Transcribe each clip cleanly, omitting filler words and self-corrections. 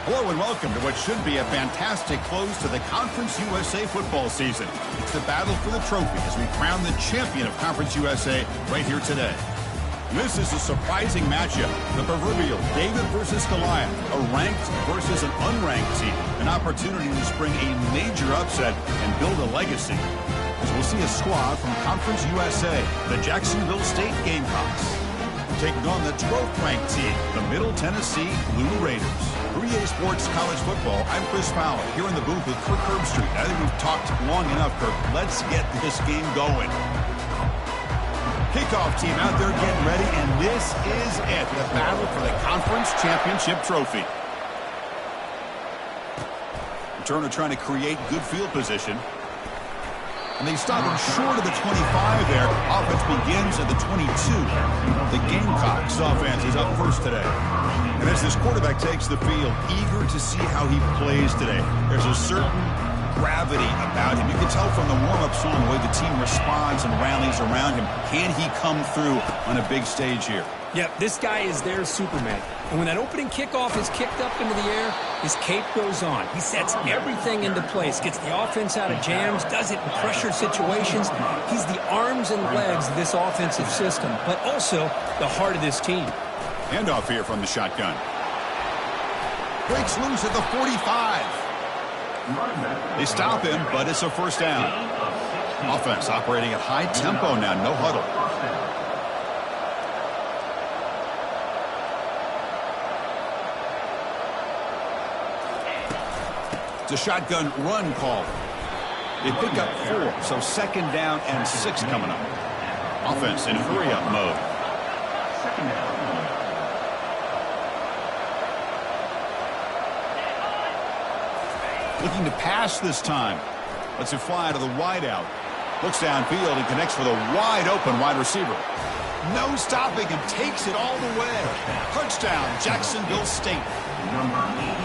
Hello and welcome to what should be a fantastic close to the Conference USA football season. It's the battle for the trophy as we crown the champion of Conference USA right here today. This is a surprising matchup. The proverbial David versus Goliath, a ranked versus an unranked team. An opportunity to spring a major upset and build a legacy. As we'll see a squad from Conference USA, the Jacksonville State Gamecocks, taking on the 12th ranked team, the Middle Tennessee Blue Raiders. 3A Sports College Football, I'm Chris Fowler, here in the booth with Kirk Herbstreit. I think we've talked long enough, Kirk. Let's get this game going. Kickoff team out there getting ready, and this is it, the battle for the Conference Championship Trophy. Returner trying to create good field position. And they stop him short of the 25 there. Offense begins at the 22. The Gamecocks offense is up first today. And as this quarterback takes the field, eager to see how he plays today. There's a certain gravity about him. You can tell from the warm-up song the way the team responds and rallies around him. Can he come through on a big stage here? Yep, this guy is their Superman. And when that opening kickoff is kicked up into the air, his cape goes on. He sets everything into place, gets the offense out of jams, does it in pressure situations. He's the arms and legs of this offensive system, but also the heart of this team. Handoff here from the shotgun. Breaks loose at the 45. They stop him, but it's a first down. Offense operating at high tempo now, no huddle. It's a shotgun run call. They pick up 4, so second down and 6 coming up. Offense in hurry-up mode. Second down. Looking to pass this time. Lets it fly to the wideout. Looks downfield and connects with a wide-open wide receiver. No stopping and takes it all the way. Touchdown, Jacksonville State.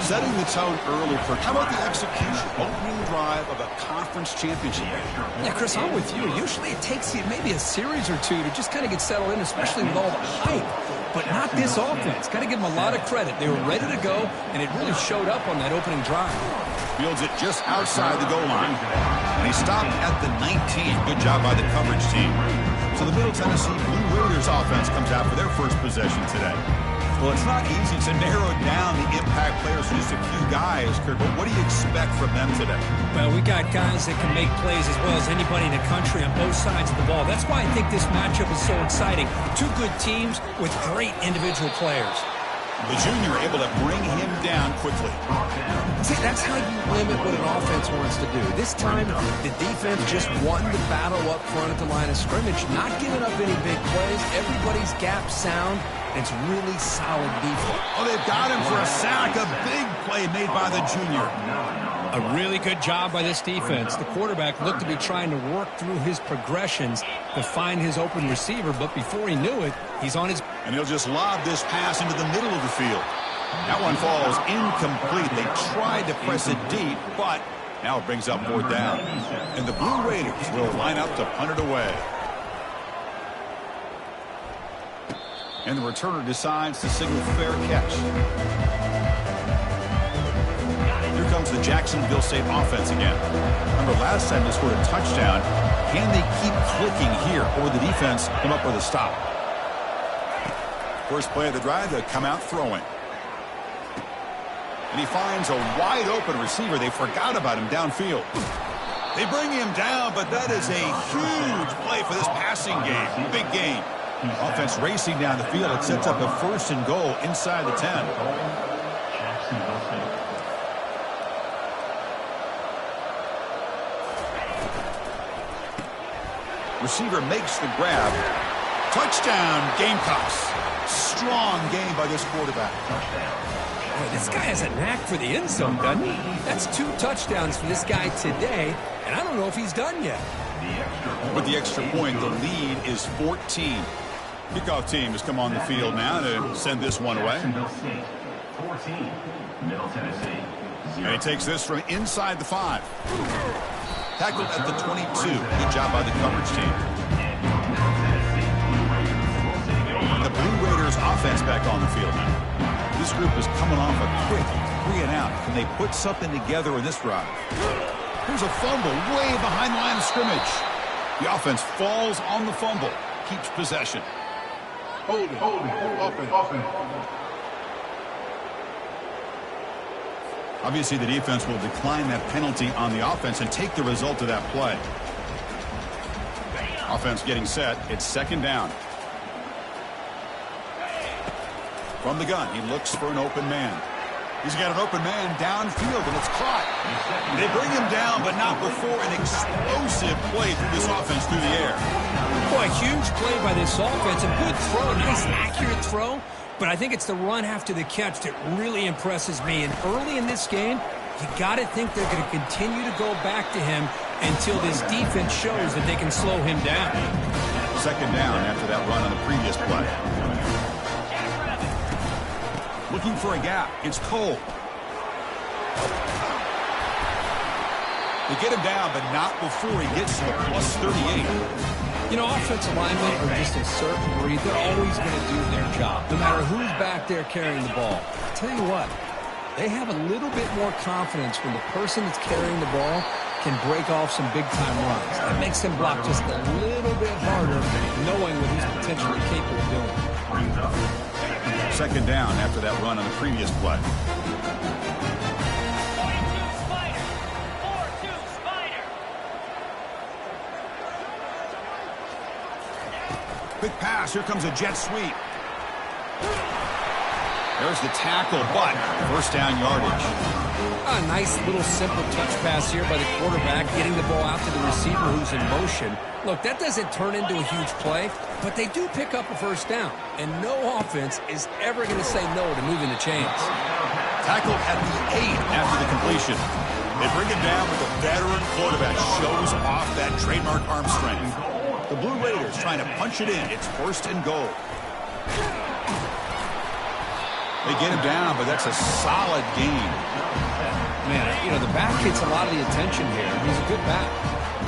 Setting the tone early for how about the execution? Opening drive of a conference championship. Yeah, Chris, I'm with you. Usually it takes you maybe a series or two to just kind of get settled in, especially with all the hype. But not this offense. Got to give them a lot of credit. They were ready to go, and it really showed up on that opening drive. Fields it just outside the goal line. And he stopped at the 19. Good job by the coverage team. So the Middle Tennessee Blue Raiders offense comes out for their first possession today. Well, it's not easy to narrow down the impact players to just a few guys, Kirk, but what do you expect from them today? Well, we got guys that can make plays as well as anybody in the country on both sides of the ball. That's why I think this matchup is so exciting. Two good teams with great individual players. The junior able to bring him down quickly. See, that's how you limit what an offense wants to do. This time, the defense just won the battle up front at the line of scrimmage, not giving up any big plays. Everybody's gap sound. It's really solid defense. Oh, they've got him for a sack. A big play made by the junior. A really good job by this defense. The quarterback looked to be trying to work through his progressions to find his open receiver, but before he knew it, he's on his... And he'll just lob this pass into the middle of the field. That one falls incomplete. They tried to press it deep, but now it brings up 4th down. And the Blue Raiders will line up to punt it away. And the returner decides to signal fair catch. Here comes the Jacksonville State offense again. Remember, last time they scored a touchdown. Can they keep clicking here, or the defense come up with a stop? First play of the drive, they come out throwing. And he finds a wide-open receiver. They forgot about him downfield. They bring him down, but that is a huge play for this passing game. Big game. Offense racing down the field. It sets up a 1st and goal inside the 10. Receiver makes the grab. Touchdown, Gamecocks. Strong game by this quarterback. Boy, this guy has a knack for the end zone, doesn't he? That's 2 touchdowns for this guy today, and I don't know if he's done yet. With the extra point, the lead is 14. Kickoff team has come on the field now to send this one away. 14, Middle Tennessee. And he takes this from inside the 5. Tackled at the 22. Good job by the coverage team. The Blue Raiders offense back on the field now. This group is coming off a quick 3-and-out. Can they put something together in this drive? Here's a fumble way behind the line of scrimmage. The offense falls on the fumble. Keeps possession. Hold it. Offense. Obviously, the defense will decline that penalty on the offense and take the result of that play. Offense getting set. It's 2nd down. From the gun, he looks for an open man. He's got an open man downfield, and it's caught. They bring him down, but not before an explosive play through this offense through the air. Boy, huge play by this offense. A good throw, nice accurate throw. But I think it's the run after the catch that really impresses me. And early in this game, you got to think they're going to continue to go back to him until this defense shows that they can slow him down. 2nd down after that run on the previous play. Looking for a gap. It's Cole. They get him down, but not before he gets to the +38. You know, offensive linemen are just a certain breed. They're always going to do their job, no matter who's back there carrying the ball. I'll tell you what, they have a little bit more confidence when the person that's carrying the ball can break off some big-time runs. It makes them block just a little bit harder, knowing what he's potentially capable of doing. 2nd down after that run on the previous play. Quick pass. Here comes a jet sweep. There's the tackle, but 1st down yardage. A nice little simple touch pass here by the quarterback, getting the ball out to the receiver who's in motion. Look, that doesn't turn into a huge play, but they do pick up a 1st down, and no offense is ever going to say no to moving the chains. Tackle at the 8 after the completion. They bring it down, but the veteran quarterback shows off that trademark arm strength. The Blue Raiders trying to punch it in. It's 1st and goal. They get him down, but that's a solid gain. Man, you know, the back gets a lot of the attention here. He's a good back.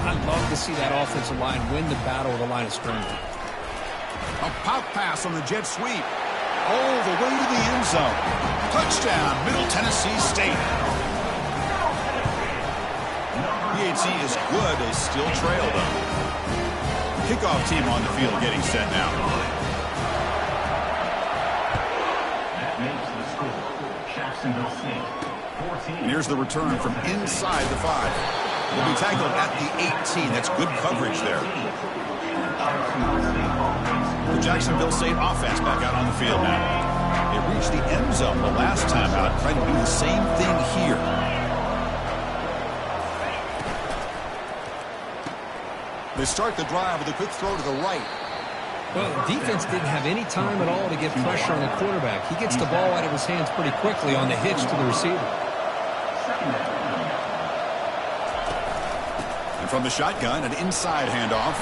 I'd love to see that offensive line win the battle of the line of scrimmage. A pop pass on the jet sweep. All the way to the end zone. Touchdown, Middle Tennessee State. PHC is good. They still trail, though. Kickoff team on the field getting set now. That makes the score. Jacksonville State, 14. And here's the return from inside the 5. Will be tackled at the 18. That's good coverage there. The Jacksonville State offense back out on the field now. They reached the end zone the last time out. Trying to do the same thing here. They start the drive with a quick throw to the right. Well, the defense didn't have any time at all to get pressure on the quarterback. He gets the ball out of his hands pretty quickly on the hitch to the receiver. And from the shotgun, an inside handoff.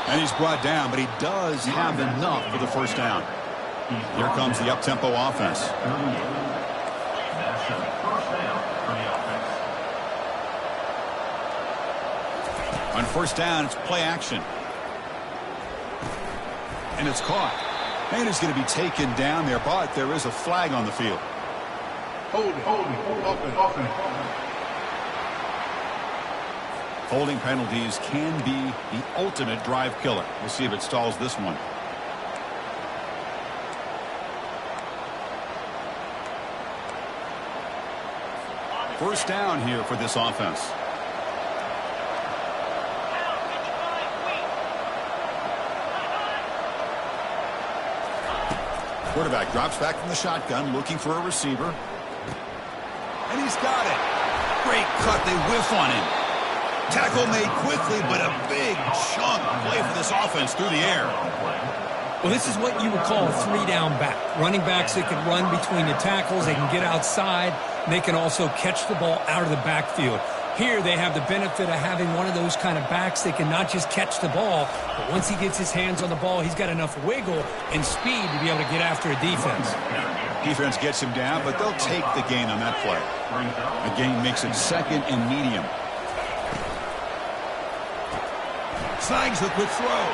And he's brought down, but he does have enough for the 1st down. Here comes the up-tempo offense. That's a 1st down for the offense. On 1st down, it's play action. And it's caught. And it's going to be taken down there, but there is a flag on the field. Hold it. Offense. Holding penalties can be the ultimate drive killer. We'll see if it stalls this one. First down here for this offense. Quarterback drops back from the shotgun, looking for a receiver. And he's got it. Great cut. They whiff on him. Tackle made quickly, but a big chunk play for this offense through the air. Well, this is what you would call a 3-down back. Running backs that can run between the tackles. They can get outside. They can also catch the ball out of the backfield. Here they have the benefit of having one of those kind of backs that can not just catch the ball, but once he gets his hands on the ball, he's got enough wiggle and speed to be able to get after a defense. Defense gets him down, but they'll take the gain on that play. A gain makes it 2nd and medium. Snags the quick throw.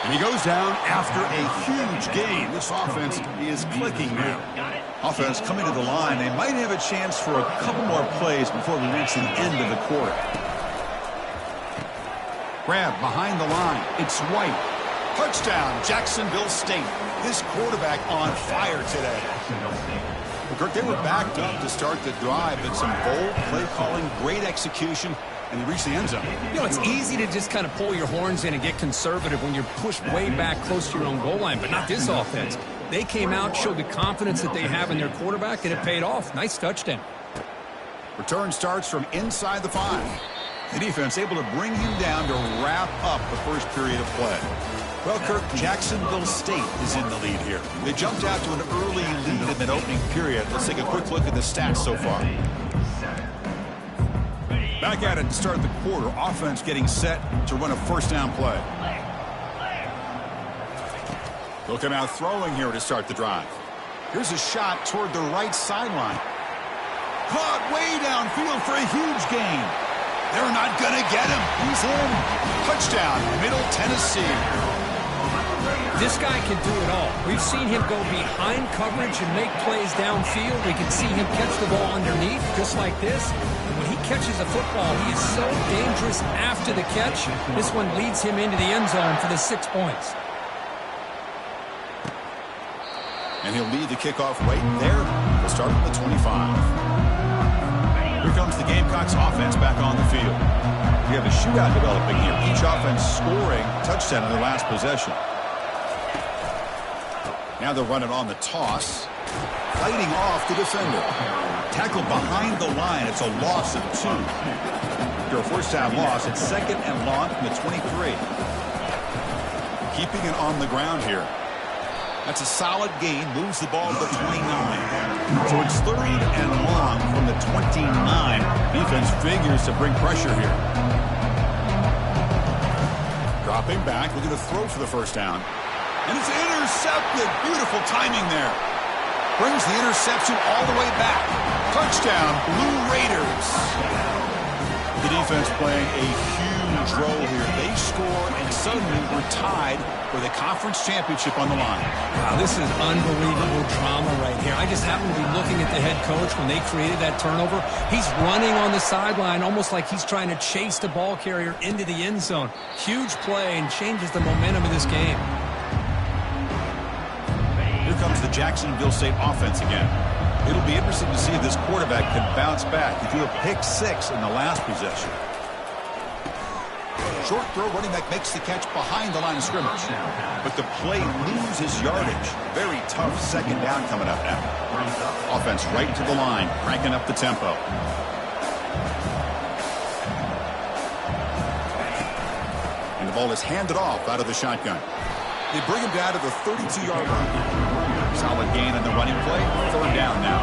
And he goes down after a huge gain. This offense is clicking now. Offense coming to the line. They might have a chance for a couple more plays before we reach the end of the quarter. Grab behind the line. It's White. Touchdown, Jacksonville State. This quarterback on fire today. Kirk, they were backed up to start the drive, but some bold play calling, great execution, and they reached the end zone. You know, it's easy to just kind of pull your horns in and get conservative when you're pushed way back close to your own goal line, but not this offense. They came out, showed the confidence that they have in their quarterback, and it paid off. Nice touchdown. Return starts from inside the 5. The defense able to bring him down to wrap up the first period of play. Well, Kirk, Jacksonville State is in the lead here. They jumped out to an early lead in that opening period. Let's take a quick look at the stats so far. Back at it to start the quarter. Offense getting set to run a first down play. They'll come out throwing here to start the drive. Here's a shot toward the right sideline. Caught way downfield for a huge gain. They're not going to get him. He's in. Touchdown, Middle Tennessee. This guy can do it all. We've seen him go behind coverage and make plays downfield. We can see him catch the ball underneath, just like this. And when he catches a football, he is so dangerous after the catch. This one leads him into the end zone for the 6 points. And he'll lead the kickoff right there. We'll start from the 25. Here comes the Gamecocks offense back on the field. We have a shootout developing here. Each offense scoring a touchdown in their last possession. Now they're running on the toss. Fighting off the defender. Tackle behind the line. It's a loss of 2. After a first down loss, it's second and long from the 23. Keeping it on the ground here. That's a solid gain. Moves the ball to the 29. So it's third and long from the 29. Defense figures to bring pressure here. Dropping back. Looking to throw for the first down. And it's intercepted. Beautiful timing there. Brings the interception all the way back. Touchdown, Blue Raiders. The defense playing a huge role here. They score, and suddenly we're tied for the conference championship on the line. Wow, this is unbelievable drama right here. I just happen to be looking at the head coach when they created that turnover. He's running on the sideline almost like he's trying to chase the ball carrier into the end zone. Huge play and changes the momentum of this game. Here comes the Jacksonville State offense again. It'll be interesting to see if this quarterback can bounce back. He threw a pick 6 in the last possession. Short throw, running back makes the catch behind the line of scrimmage. But the play loses yardage. Very tough second down coming up now. Offense right to the line, cranking up the tempo. And the ball is handed off out of the shotgun. They bring him down to the 32-yard line. Solid gain on the running play. Third down now.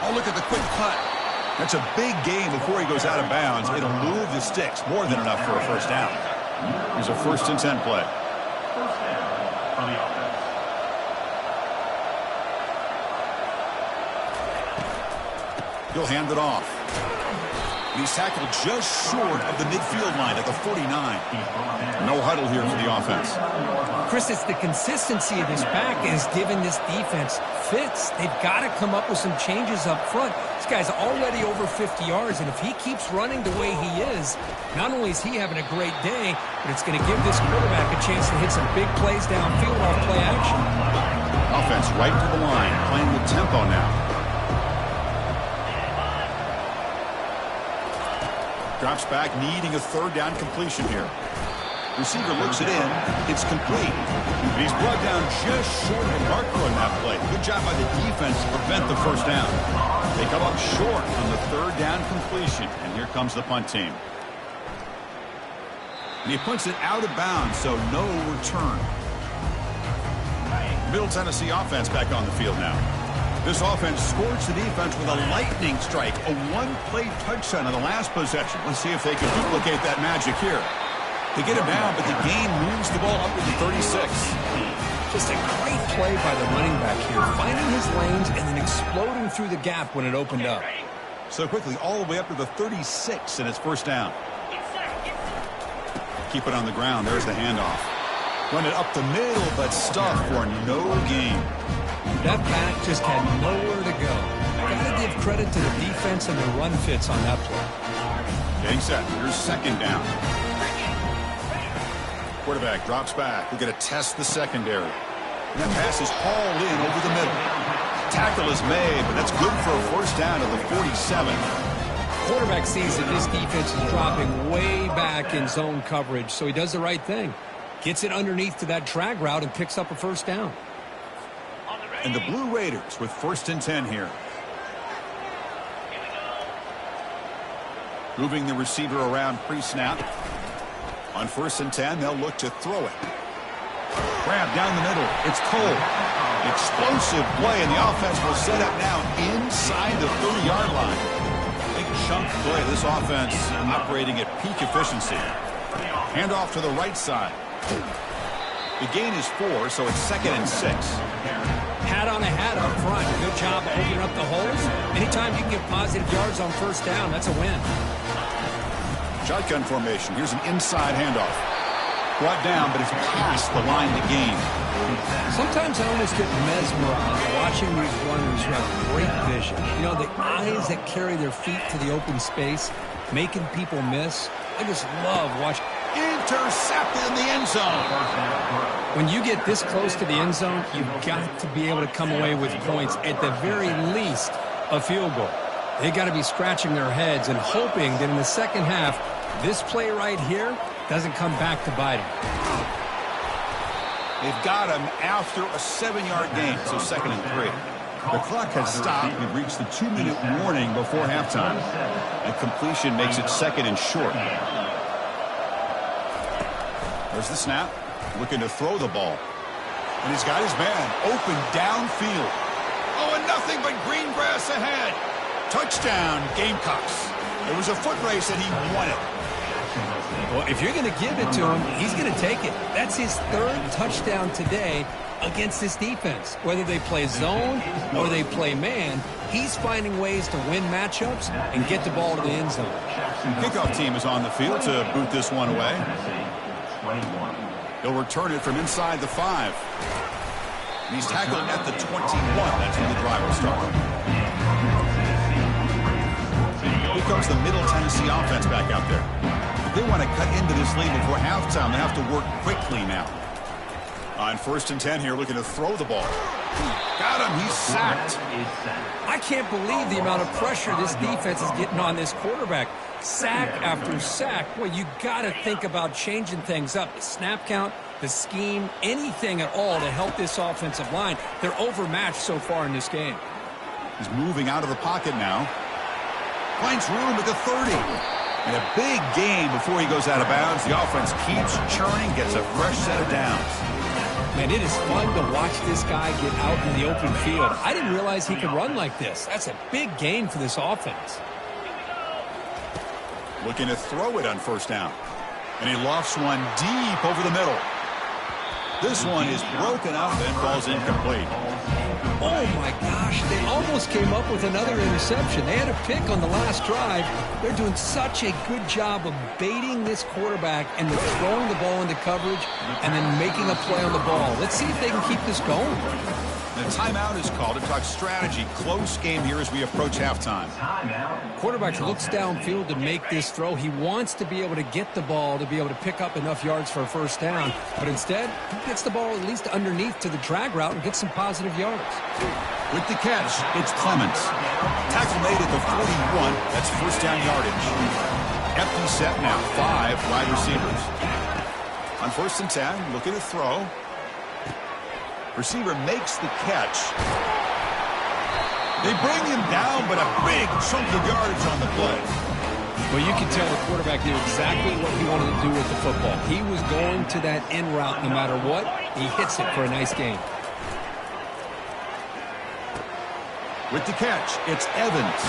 Oh, look at the quick cut. That's a big gain before he goes out of bounds. It'll move the sticks. More than enough for a first down. Here's a 1st and 10 play. First down on the offense. He'll hand it off. He's tackled just short of the midfield line at the 49. No huddle here for the offense. Chris, it's the consistency of this back is giving this defense fits. They've got to come up with some changes up front. This guy's already over 50 yards, and if he keeps running the way he is, not only is he having a great day, but it's going to give this quarterback a chance to hit some big plays downfield off play action. Offense right to the line, playing with tempo now. Drops back, needing a third down completion here. Receiver looks it in. It's complete. He's brought down just short of the marker on that play. Good job by the defense to prevent the first down. They come up short on the third down completion. And here comes the punt team. And he punts it out of bounds, so no return. Middle Tennessee offense back on the field now. This offense scorched the defense with a lightning strike, a one-play touchdown on the last possession. Let's see if they can duplicate that magic here. They get him down, but the game moves the ball up to the 36. Just a great play by the running back here, finding his lanes and then exploding through the gap when it opened up. So quickly, all the way up to the 36, and it's first down. Keep it on the ground. There's the handoff. Run it up the middle, but stuffed for no gain. That back just had nowhere to go. Got to give credit to the defense and the run fits on that play. Getting set. Here's second down. Quarterback drops back. We're going to test the secondary. And that pass is hauled in over the middle. Tackle is made, but that's good for a first down at the 47. Quarterback sees that this defense is dropping way back in zone coverage, so he does the right thing. Gets it underneath to that drag route and picks up a first down. And the Blue Raiders with 1st and 10 here. Moving the receiver around pre-snap. On 1st and 10, they'll look to throw it. Grab down the middle. It's Cole. Explosive play, and the offense will set up now inside the 30-yard line. Big chunk play. This offense operating at peak efficiency. Handoff to the right side. The gain is 4, so it's 2nd and 6. Hat on a hat up front. Good job opening up the holes. Anytime you can get positive yards on first down, that's a win. Shotgun formation. Here's an inside handoff. Brought down, but it's past the line to gain. Sometimes I almost get mesmerized watching these runners who have great vision. You know, the eyes that carry their feet to the open space, making people miss. I just love watching. Intercepted in the end zone. When you get this close to the end zone, you've got to be able to come away with points, at the very least, a field goal. They got to be scratching their heads and hoping that in the second half, this play right here doesn't come back to bite them. They've got him after a 7-yard gain, so 2nd and 3. The clock has stopped. We've reached the 2-minute warning before halftime. The completion makes it 2nd and short. There's the snap. Looking to throw the ball. And he's got his man open downfield. Oh, and nothing but green grass ahead. Touchdown, Gamecocks. It was a foot race and he won it. Well, if you're going to give it to him, he's going to take it. That's his 3rd touchdown today against this defense. Whether they play zone or they play man, he's finding ways to win matchups and get the ball to the end zone. Kickoff team is on the field to boot this one away. He'll return it from inside the 5. And he's tackled at the 21. That's when the drive will start. Here comes the Middle Tennessee offense back out there. If they want to cut into this lead before halftime, they have to work quickly now. On 1st and 10 here, looking to throw the ball. Got him. He's sacked. I can't believe the amount of pressure this defense is getting on this quarterback. Sack after sack. Well, you got to think about changing things up. The snap count, the scheme, anything at all to help this offensive line. They're overmatched so far in this game. He's moving out of the pocket now. Finds room at the 30. And a big gain before he goes out of bounds. The offense keeps churning, gets a fresh set of downs. Man, it is fun to watch this guy get out in the open field. I didn't realize he could run like this. That's a big gain for this offense. Looking to throw it on 1st down. And he lofts one deep over the middle. This one is broken up and falls incomplete. Oh, my gosh. They almost came up with another interception. They had a pick on the last drive. They're doing such a good job of baiting this quarterback and throwing the ball into coverage and then making a play on the ball. Let's see if they can keep this going. The timeout is called to talk strategy. Close game here as we approach halftime. Quarterback looks downfield to make this throw. He wants to be able to get the ball to be able to pick up enough yards for a first down. But instead, he gets the ball at least underneath to the drag route and gets some positive yards. With the catch, it's Clements. Tackle made at the 41. That's first down yardage. Empty set now. 5 wide receivers. On 1st and 10, looking to throw. Receiver makes the catch. They bring him down, but a big chunk of yardage on the play. Well, you can tell the quarterback knew exactly what he wanted to do with the football. He was going to that in route no matter what. He hits it for a nice gain. With the catch, it's Evans.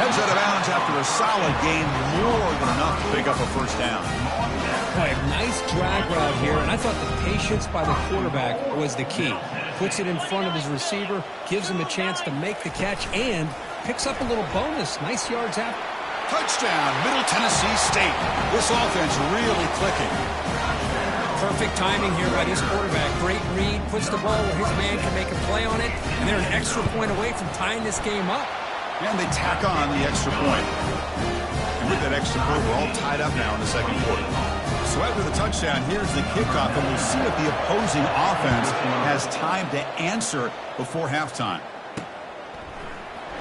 Heads out of bounds after a solid gain, more than enough to pick up a first down. Boy, nice drag route here, and I thought the patience by the quarterback was the key. puts it in front of his receiver, gives him a chance to make the catch, and picks up a little bonus. Nice yards out. Touchdown, Middle Tennessee State. This offense really clicking. Perfect timing here by this quarterback. Great read, puts the ball where his man can make a play on it, and they're an extra point away from tying this game up. And they tack on the extra point. And with that extra point, we're all tied up now in the second quarter. So after the touchdown, here's the kickoff, and we'll see if the opposing offense has time to answer before halftime.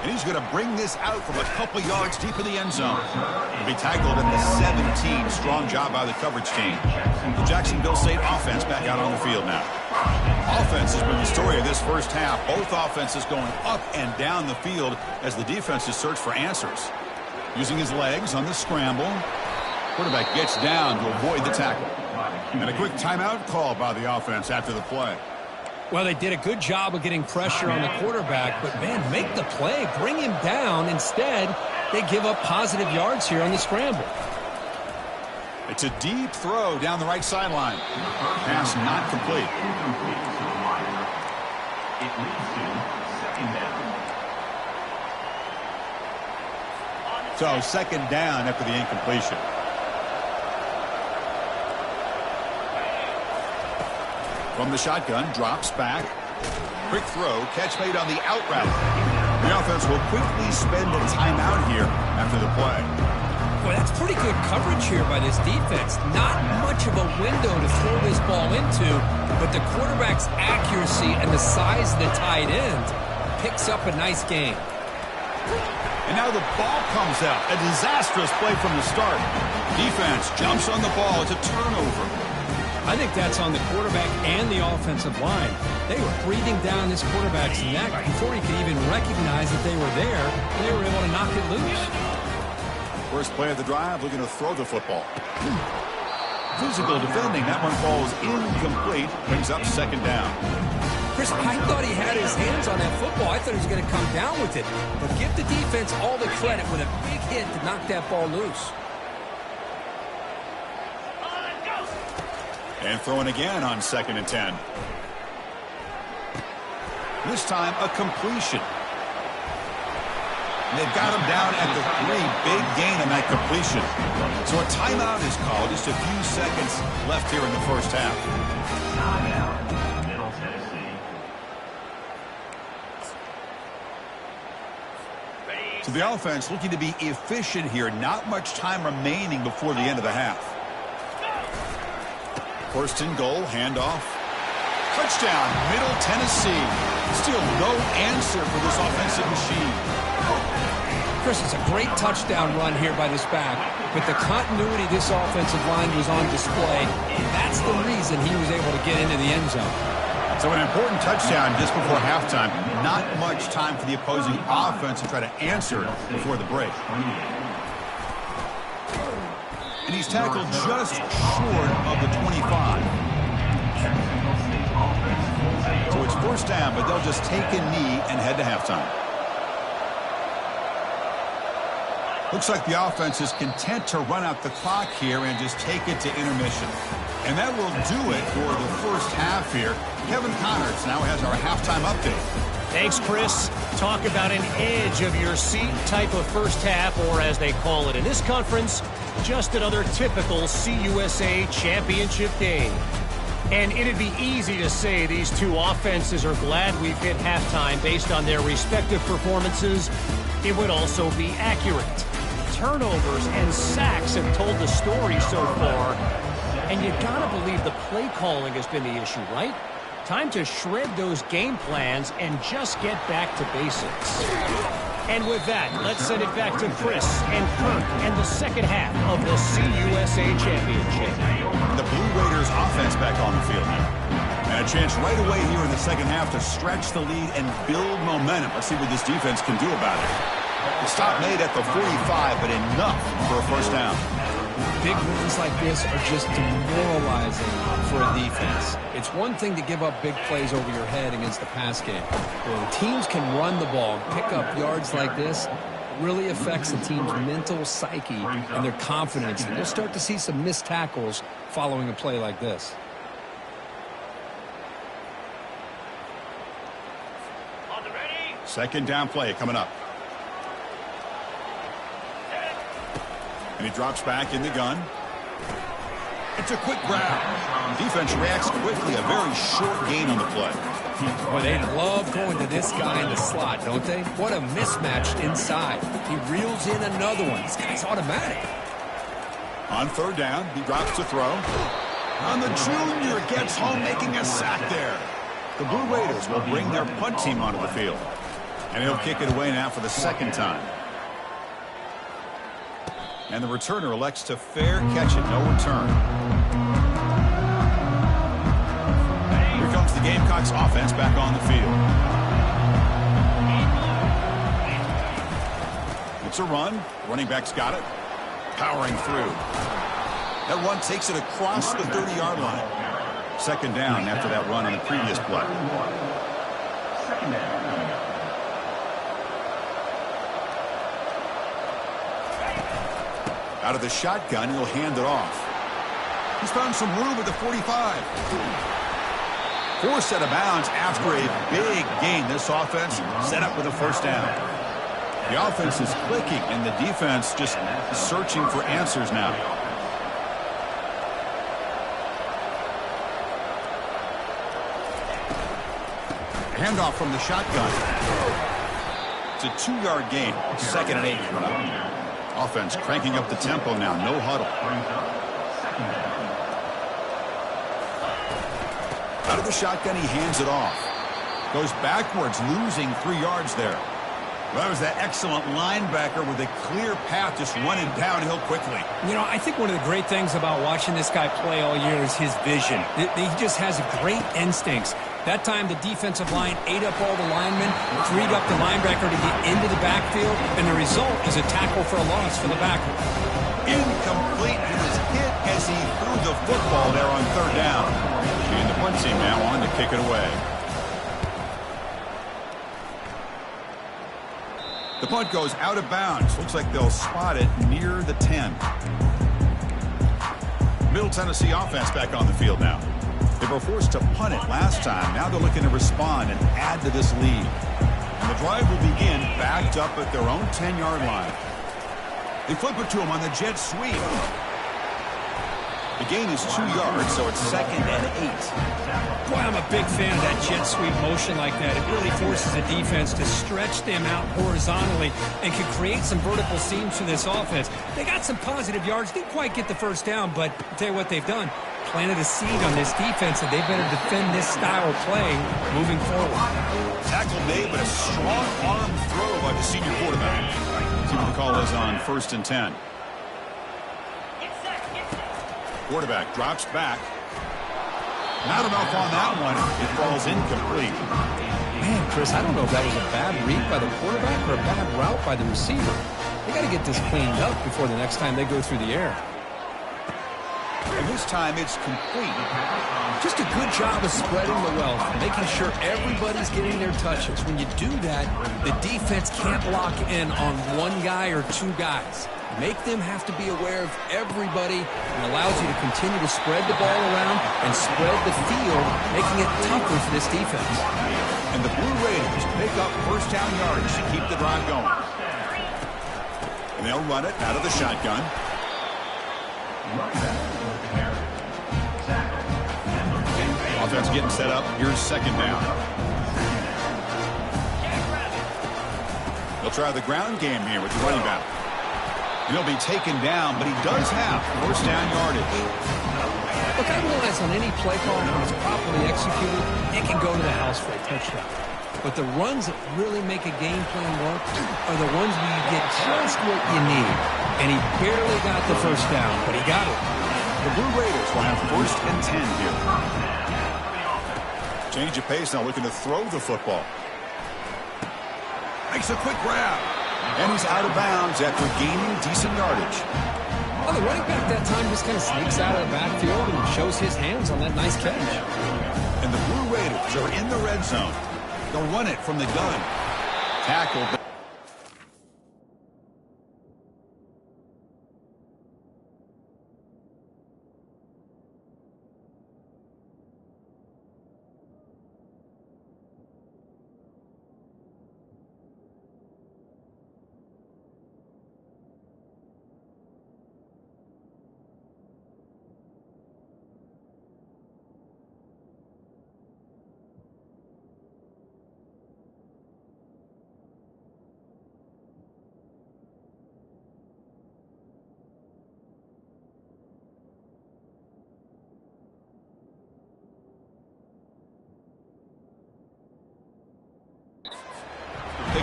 And he's going to bring this out from a couple yards deep in the end zone. He'll be tackled at the 17. Strong job by the coverage team. The Jacksonville State offense back out on the field now. Offense has been the story of this first half. Both offenses going up and down the field as the defenses search for answers. Using his legs on the scramble. Quarterback gets down to avoid the tackle. And a quick timeout call by the offense after the play. Well, they did a good job of getting pressure on the quarterback, but, man, make the play. Bring him down. Instead, they give up positive yards here on the scramble. It's a deep throw down the right sideline. Pass not complete. It leads to second down. So second down after the incompletion. From the shotgun, drops back. Quick throw, catch made on the out route. The offense will quickly spend a timeout here after the play. Boy, that's pretty good coverage here by this defense. Not much of a window to throw this ball into, but the quarterback's accuracy and the size of the tight end picks up a nice game. And now the ball comes out. A disastrous play from the start. Defense jumps on the ball. It's a turnover. I think that's on the quarterback and the offensive line. They were breathing down this quarterback's neck before he could even recognize that they were there. They were able to knock it loose. First play of the drive, looking to throw the football. Physical defending. That one falls incomplete. Brings up second down. Chris, I thought he had his hands on that football. I thought he was going to come down with it. But give the defense all the credit with a big hit to knock that ball loose. And throwing again on 2nd and 10. This time a completion. And they've got him down at the 3. Big gain on that completion. So a timeout is called. Just a few seconds left here in the first half. Timeout, Middle Tennessee. So the offense looking to be efficient here. Not much time remaining before the end of the half. First and goal, handoff. Touchdown, Middle Tennessee. Still no answer for this offensive machine. Chris, it's a great touchdown run here by this back, but the continuity of this offensive line was on display. That's the reason he was able to get into the end zone. So an important touchdown just before halftime. Not much time for the opposing offense to try to answer before the break. And he's tackled just short of the 25. So it's first down, but they'll just take a knee and head to halftime. Looks like the offense is content to run out the clock here and just take it to intermission. And that will do it for the first half here. Kevin Connors now has our halftime update. Thanks, Chris. Talk about an edge of your seat type of first half, or as they call it in this conference, just another typical CUSA championship game. And it'd be easy to say these two offenses are glad we've hit halftime based on their respective performances. It would also be accurate. Turnovers and sacks have told the story so far. And you gotta believe the play calling has been the issue, right? Time to shred those game plans and just get back to basics. And with that, let's send it back to Chris and Kirk and the second half of the CUSA Championship. The Blue Raiders offense back on the field now. And a chance right away here in the second half to stretch the lead and build momentum. Let's see what this defense can do about it. The stop made at the 45, but enough for a first down. Big runs like this are just demoralizing for a defense. It's one thing to give up big plays over your head against the pass game. When teams can run the ball and pick up yards like this, it really affects the team's mental psyche and their confidence. And you'll start to see some missed tackles following a play like this. Second down play coming up. And he drops back in the gun. It's a quick grab. Defense reacts quickly. A very short gain on the play. Boy, they love going to this guy in the slot, don't they? What a mismatch inside. He reels in another one. This guy's automatic. On third down, he drops to throw. And the junior gets home, making a sack there. The Blue Raiders will bring their punt team onto the field. And he'll kick it away now for the second time. And the returner elects to fair catch it, no return. Here comes the Gamecocks offense back on the field. It's a run. Running back's got it. Powering through. That run takes it across the 30-yard line. Second down after that run on the previous play. Second down. Out of the shotgun, he'll hand it off. He's found some room at the 45. Forced out of bounds after a big gain. This offense set up with a first down. The offense is clicking, and the defense just searching for answers now. Handoff from the shotgun. It's a 2-yard gain. Second and 8 coming up. Offense cranking up the tempo now. No huddle. Out of the shotgun, he hands it off. Goes backwards, losing 3 yards there. Well, that was that excellent linebacker with a clear path, just running downhill quickly. You know, I think one of the great things about watching this guy play all year is his vision. He just has great instincts. That time, the defensive line ate up all the linemen, freed up the linebacker to get into the backfield, and the result is a tackle for a loss for the backer. Incomplete. He was hit as he threw the football there on third down. And the punt team now on to kick it away. The punt goes out of bounds. Looks like they'll spot it near the 10. Middle Tennessee offense back on the field now. They were forced to punt it last time. Now they're looking to respond and add to this lead. And the drive will begin backed up at their own 10-yard line. They flip it to him on the jet sweep. The gain is 2 yards, so it's second and 8. Boy, I'm a big fan of that jet sweep motion like that. It really forces the defense to stretch them out horizontally and can create some vertical seams for this offense. They got some positive yards. Didn't quite get the first down, but I'll tell you what they've done. Planted a seed on this defense, and they better defend this style of play moving forward. Tackle made, but a strong arm throw by the senior quarterback. See what the call is on 1st and 10. Quarterback drops back. Not enough on that one. It falls incomplete. Man, Chris, I don't know if that was a bad read by the quarterback or a bad route by the receiver. They got to get this cleaned up before the next time they go through the air. And this time it's complete. Just a good job of spreading the wealth, making sure everybody's getting their touches. When you do that, the defense can't lock in on one guy or two guys. Make them have to be aware of everybody, and allows you to continue to spread the ball around and spread the field, making it tougher for this defense. And the Blue Raiders pick up first down yardage to keep the drive going. And they'll run it out of the shotgun. Offense getting set up. Here's second down. They'll try the ground game here with the running back. And he'll be taken down, but he does have first down yardage. Look, I realize on any play call, when it's properly executed, it can go to the house for a touchdown. But the runs that really make a game plan work are the ones where you get just what you need. And he barely got the first down, but he got it. The Blue Raiders will have first and 10 here. Change of pace now, looking to throw the football. Makes a quick grab. And he's out of bounds after gaining decent yardage. Well, the running back that time just kind of sneaks out of the backfield and shows his hands on that nice catch. And the Blue Raiders are in the red zone. They'll run it from the gun. Tackle.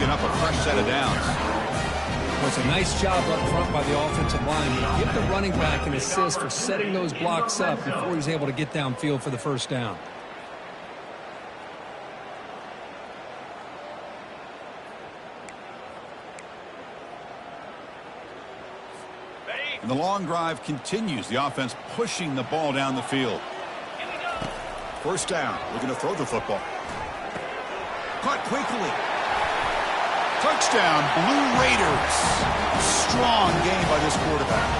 picking up a fresh set of downs. Well, it's a nice job up front by the offensive line. Give the running back an assist for setting those blocks up before he's able to get downfield for the first down. And the long drive continues. The offense pushing the ball down the field. First down. Looking to throw the football. Caught quickly. Touchdown, Blue Raiders. Strong game by this quarterback.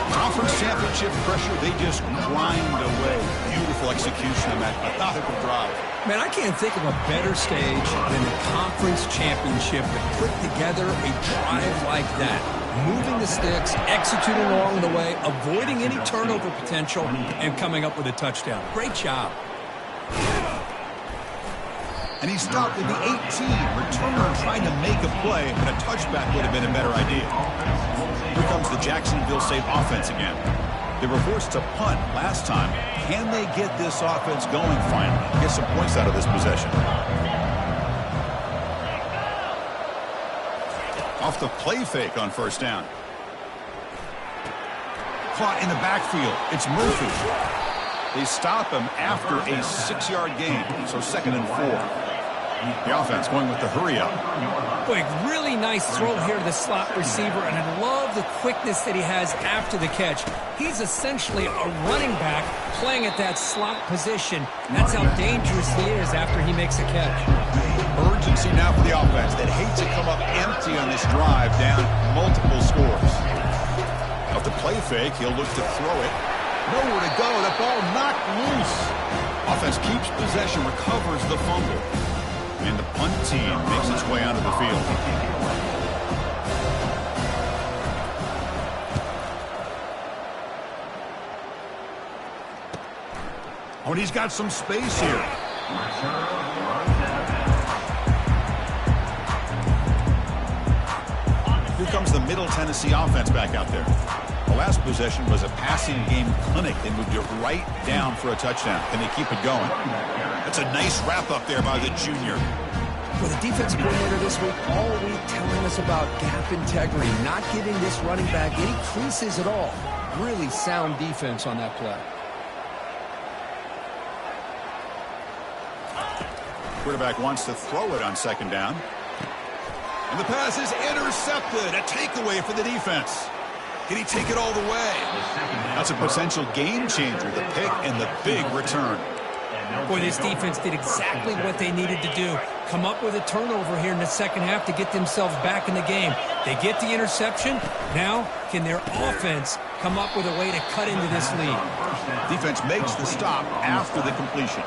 Conference championship pressure, they just grind away. Beautiful execution on that methodical drive. Man, I can't think of a better stage than the conference championship to put together a drive like that. Moving the sticks, executing along the way, avoiding any turnover potential, and coming up with a touchdown. Great job. And he stopped at the 18. Returner trying to make a play, but a touchback would have been a better idea. Here comes the Jacksonville State offense again. They were forced to punt last time. Can they get this offense going finally? Get some points out of this possession. Off the play fake on first down. Caught in the backfield. It's Murphy. They stop him after a 6-yard gain, so 2nd and 4. The offense going with the hurry up. Boy, really nice throw here to the slot receiver, and I love the quickness that he has after the catch. He's essentially a running back playing at that slot position. That's how dangerous he is after he makes a catch. Urgency now for the offense that hates to come up empty on this drive, down multiple scores. Off the play fake, he'll look to throw it. Nowhere to go. The ball knocked loose. Offense keeps possession, recovers the fumble. And the punt team makes its way onto the field. Oh, and he's got some space here. Here comes the Middle Tennessee offense back out there. The last possession was a passing game clinic. They moved it right down for a touchdown. Can they keep it going? That's a nice wrap-up there by the junior. Well, the defensive coordinator this week all week telling us about gap integrity, not giving this running back any creases at all. Really sound defense on that play. Quarterback wants to throw it on 2nd down. And the pass is intercepted. A takeaway for the defense. Can he take it all the way? That's a potential game changer, the pick and the big return. Boy, this defense did exactly what they needed to do. Come up with a turnover here in the second half to get themselves back in the game. They get the interception. Now, can their offense come up with a way to cut into this lead? Defense makes the stop after the completion.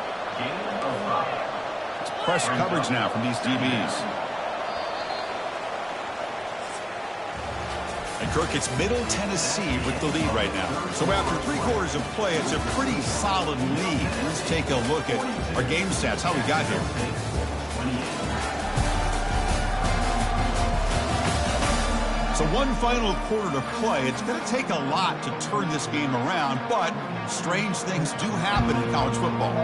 It's press coverage now from these DBs. And Kirk, it's Middle Tennessee with the lead right now. So after 3 quarters of play, it's a pretty solid lead. Let's take a look at our game stats, how we got here. So 1 final quarter to play. It's going to take a lot to turn this game around, but strange things do happen in college football.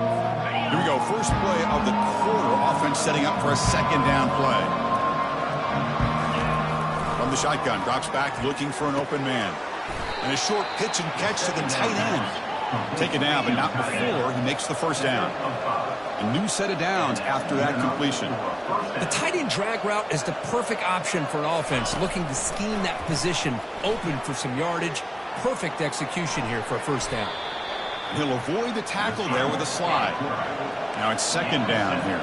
Here we go, first play of the quarter. Offense setting up for a 2nd down play. From the shotgun, drops back looking for an open man. And a short pitch and catch to the tight end. Taken down, but not before he makes the first down. A new set of downs after that completion. The tight end drag route is the perfect option for an offense looking to scheme that position open for some yardage. Perfect execution here for a first down. He'll avoid the tackle there with a slide. Now it's 2nd down here.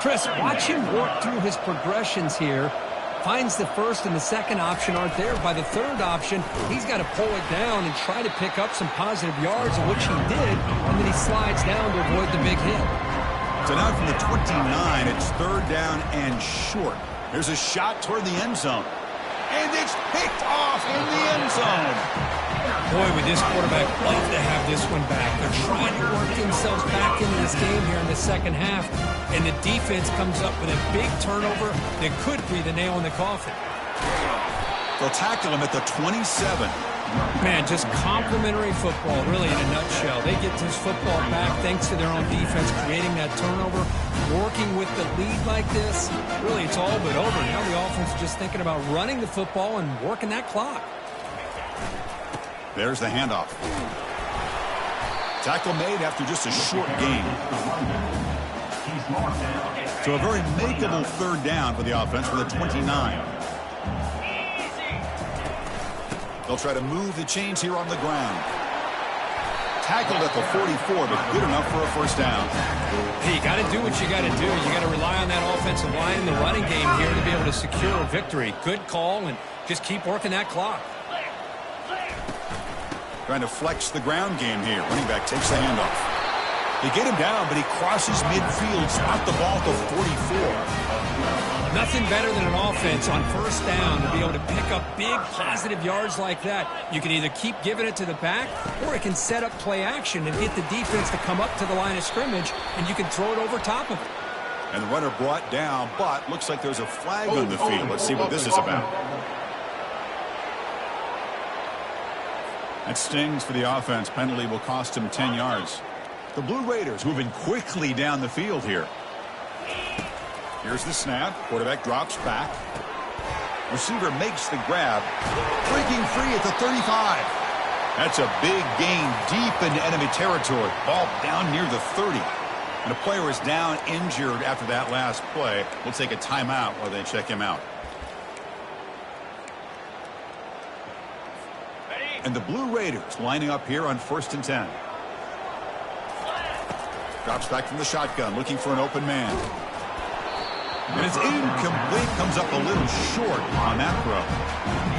Chris, watch him work through his progressions here. Finds the first and the second option aren't there. By the third option, he's got to pull it down and try to pick up some positive yards, which he did, and then he slides down to avoid the big hit. So now from the 29, it's 3rd down and short. There's a shot toward the end zone. And it's picked off in the end zone. Boy, would this quarterback love to have this one back. They're trying to work themselves back into this game here in the second half, and the defense comes up with a big turnover that could be the nail in the coffin. They'll tackle him at the 27. Man, just complimentary football, really, in a nutshell. They get this football back thanks to their own defense, creating that turnover, working with the lead like this. Really, it's all but over. Now the offense is just thinking about running the football and working that clock. There's the handoff. Tackle made after just a short gain. So a very makeable third down for the offense with a 29. They'll try to move the chains here on the ground. Tackled at the 44, but good enough for a first down. Hey, you got to do what you got to do. You got to rely on that offensive line in the running game here to be able to secure a victory. Good call, and just keep working that clock. Trying to flex the ground game here. Running back takes the handoff. They get him down, but he crosses midfield, spot the ball to 44. Nothing better than an offense on first down to be able to pick up big positive yards like that. You can either keep giving it to the back, or it can set up play action and get the defense to come up to the line of scrimmage, and you can throw it over top of it. And the runner brought down, but looks like there's a flag on the field. Let's see what this is about. That stings for the offense. Penalty will cost him 10 yards. The Blue Raiders moving quickly down the field here. Here's the snap. Quarterback drops back. Receiver makes the grab. Breaking free at the 35. That's a big gain deep into enemy territory. Ball down near the 30. And a player is down injured after that last play. We'll take a timeout while they check him out. And the Blue Raiders lining up here on 1st and 10. Drops back from the shotgun, looking for an open man. And it's incomplete, comes up a little short on that throw.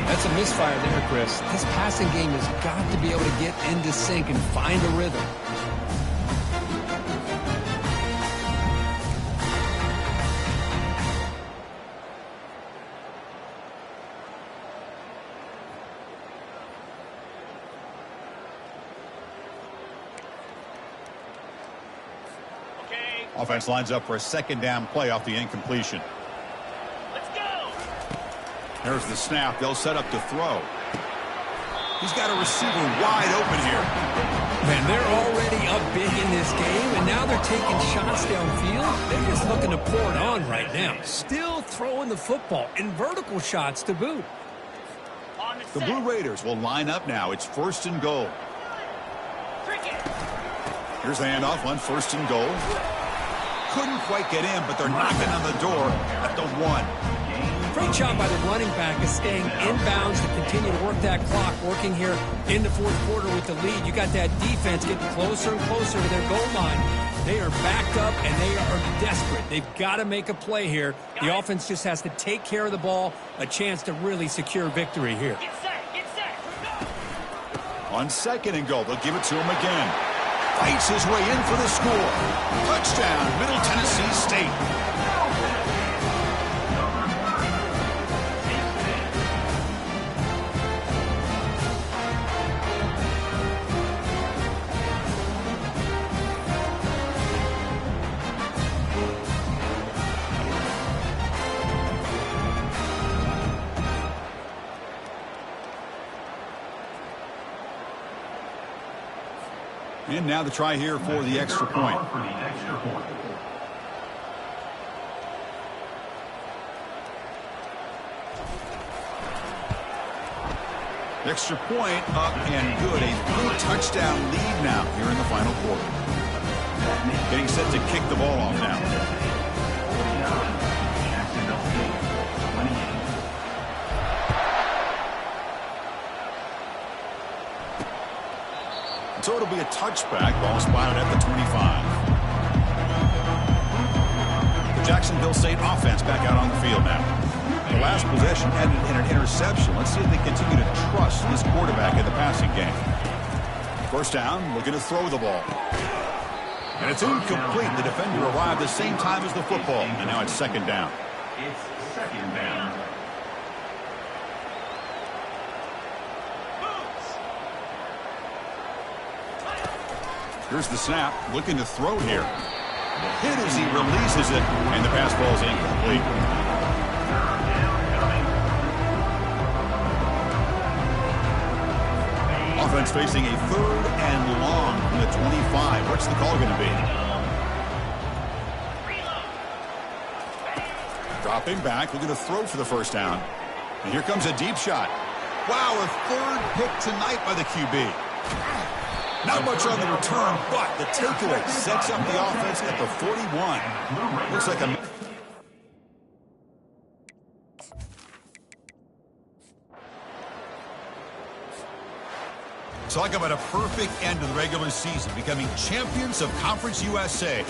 That's a misfire there, Chris. This passing game has got to be able to get into sync and find a rhythm. Offense lines up for a second down play off the incompletion. Let's go. There's the snap. They'll set up to throw. He's got a receiver wide open here. Man, they're already up big in this game, and now they're taking shots downfield. They're just looking to pour it on right now. Still throwing the football in vertical shots to boot. The Blue Raiders will line up now. It's 1st and goal. Here's the handoff on 1st and goal. Couldn't quite get in, but they're knocking on the door at the 1. Great job by the running back of staying inbounds to continue to work that clock, working here in the 4th quarter with the lead. You got that defense getting closer and closer to their goal line. They are backed up, and they are desperate. They've got to make a play here. The offense just has to take care of the ball, a chance to really secure victory here. Get set. On 2nd and goal, they'll give it to him again. Fights his way in for the score. Touchdown, Middle Tennessee State. And now the try here for the extra point. Extra point up and good. A 3-touchdown lead now here in the final quarter. Getting set to kick the ball off now. So it'll be a touchback. Ball spotted at the 25. The Jacksonville State offense back out on the field now. The last possession ended in an interception. Let's see if they continue to trust this quarterback in the passing game. First down, looking to throw the ball. And it's incomplete. The defender arrived the same time as the football. And now it's 2nd down. It's 2nd down. Here's the snap, looking to throw here. Hit as he releases it, and the pass ball is incomplete. offense facing a 3rd and long from the 25. What's the call going to be? Dropping back, looking to throw for the first down. And here comes a deep shot. Wow, a 3rd pick tonight by the QB. Not much on the return, but the takeaway sets up the offense at the 41. Looks like a... Talk about a perfect end to the regular season, becoming champions of Conference USA.